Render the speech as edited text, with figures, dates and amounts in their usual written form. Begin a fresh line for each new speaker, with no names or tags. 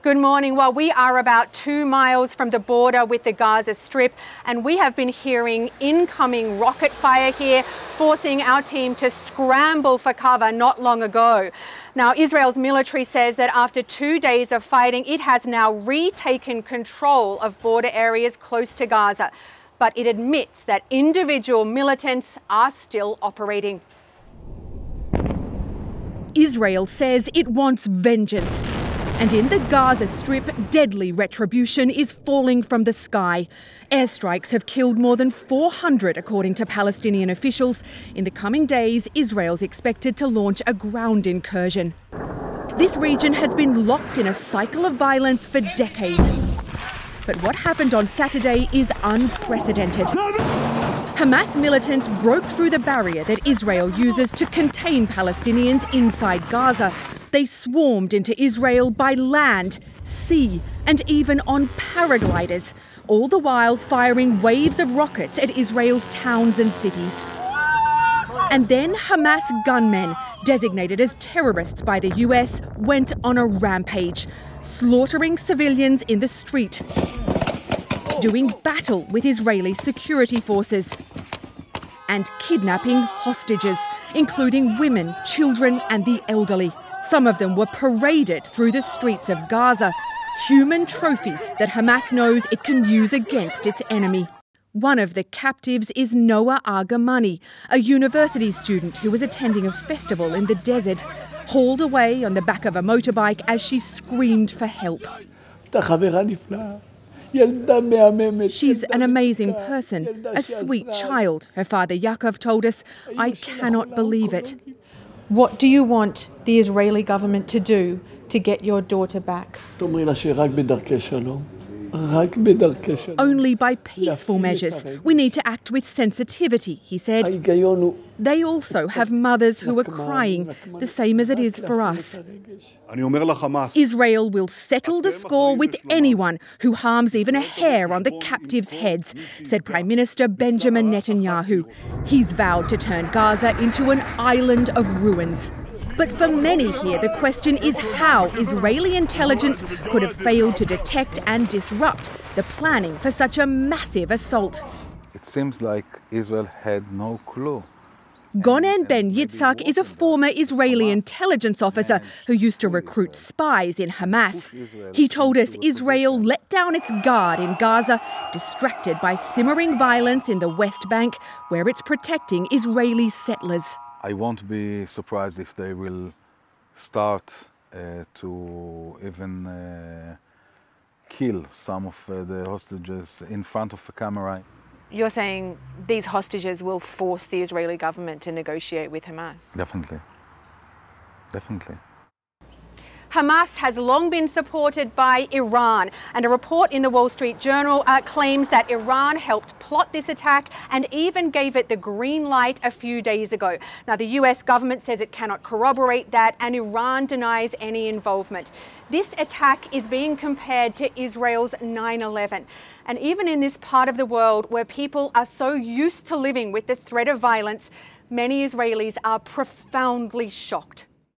Good morning. Well, we are about 2 miles from the border with the Gaza Strip, and we have been hearing incoming rocket fire here, forcing our team to scramble for cover not long ago. Now, Israel's military says that after 2 days of fighting, it has now retaken control of border areas close to Gaza. But it admits that individual militants are still operating.
Israel says it wants vengeance. And in the Gaza Strip, deadly retribution is falling from the sky. Airstrikes have killed more than 400, according to Palestinian officials. In the coming days, Israel's expected to launch a ground incursion. This region has been locked in a cycle of violence for decades. But what happened on Saturday is unprecedented. Hamas militants broke through the barrier that Israel uses to contain Palestinians inside Gaza. They swarmed into Israel by land, sea, and even on paragliders, all the while firing waves of rockets at Israel's towns and cities. And then Hamas gunmen, designated as terrorists by the US, went on a rampage, slaughtering civilians in the street, doing battle with Israeli security forces, and kidnapping hostages, including women, children, and the elderly. Some of them were paraded through the streets of Gaza, human trophies that Hamas knows it can use against its enemy. One of the captives is Noah Argamani, a university student who was attending a festival in the desert, hauled away on the back of a motorbike as she screamed for help. She's an amazing person, a sweet child, her father Yaakov told us. I cannot believe it.
What do you want the Israeli government to do to get your daughter back?
Only by peaceful measures. We need to act with sensitivity, he said. They also have mothers who are crying, the same as it is for us. Israel will settle the score with anyone who harms even a hair on the captives' heads, said Prime Minister Benjamin Netanyahu. He's vowed to turn Gaza into an island of ruins. But for many here, the question is how Israeli intelligence could have failed to detect and disrupt the planning for such a massive assault.
It seems like Israel had no clue.
Gonen Ben Yitzhak is a former Israeli intelligence officer who used to recruit spies in Hamas. He told us Israel let down its guard in Gaza, distracted by simmering violence in the West Bank, where it's protecting Israeli settlers.
I won't be surprised if they will start to even kill some of the hostages in front of the camera.
You're saying these hostages will force the Israeli government to negotiate with Hamas?
Definitely. Definitely.
Hamas has long been supported by Iran, and a report in the Wall Street Journal claims that Iran helped plot this attack and even gave it the green light a few days ago. Now, the US government says it cannot corroborate that, and Iran denies any involvement. This attack is being compared to Israel's 9/11. And even in this part of the world where people are so used to living with the threat of violence, many Israelis are profoundly shocked.